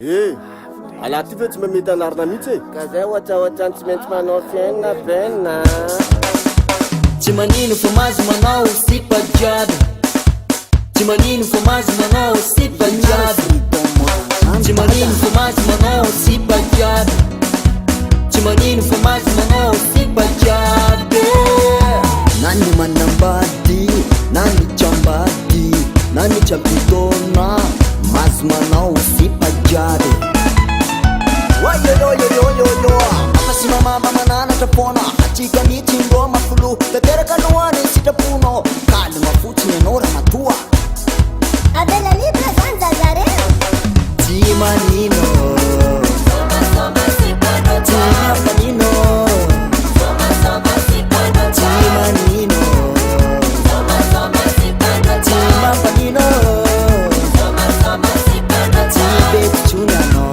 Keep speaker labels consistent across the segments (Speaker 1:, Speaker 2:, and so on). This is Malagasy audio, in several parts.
Speaker 1: Ala ty ve tsy mamety anarina mihitsy e.
Speaker 2: Ka zay ohatraohatrany tsy maintsy manao fiainana benina.
Speaker 3: Tsy manino fa mazo manao sipajiaby. Tsy manino fa mazo manao sipajiaby. Tsy manino fa mazo manao sipajiaby. Tsy manino fa mazo manao sipajiaby.
Speaker 4: Nani manambady, nani chambadi, nani chapitona, mazo manao sipajiaby. Yo Mama si mama manana tapona Achika miti ngoma fulu Tetere kanuani sitapuno Kali mafuti nenora matua
Speaker 5: Abela libra zanza zareo
Speaker 4: Timanino
Speaker 3: Soma sipano
Speaker 4: Timanino Timanino Timanino Tibet Juniano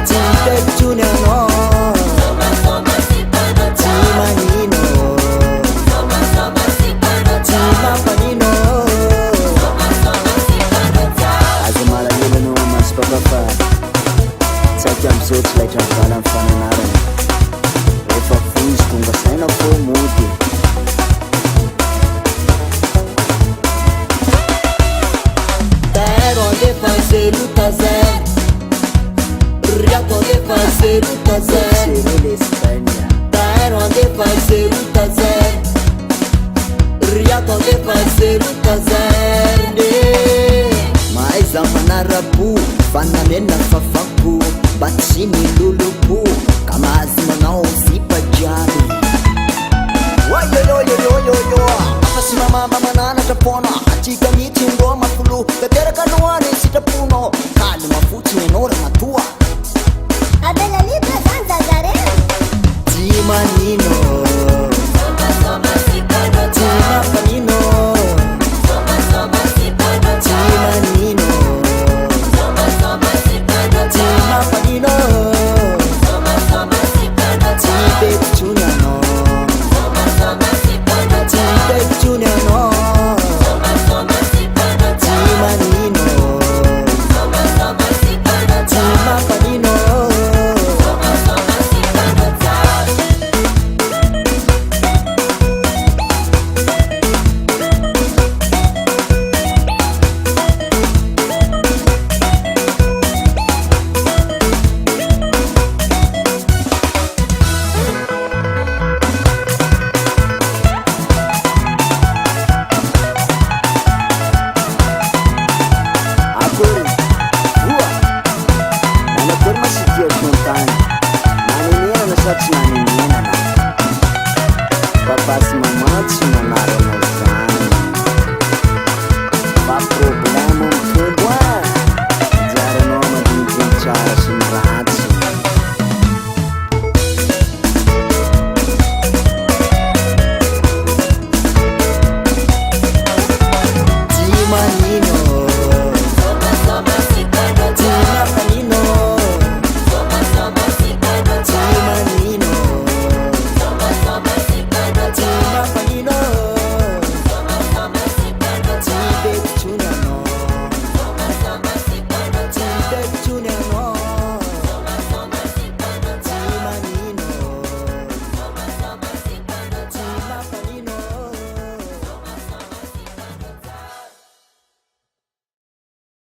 Speaker 4: Tibet Juniano Timanino Timanino Azo malahelano masipakafa Tsaky amizao tsy laitra mivala amin'ny fananarana Rehefa voizy tonga saina fô mody
Speaker 3: Taero ande fazer o tazer Riaco ande fazer o tazer Taero ande fazer o tazer Riaco ande fazer o tazer
Speaker 4: Maiza manarabu Fanamena fafaku Batsini lulupu Kamazi manao sipajiaby Yo Afasi mama manana tapona Achika miti ngoma fulu Tetere kanuani sitapuno Kali mafuti nenora matua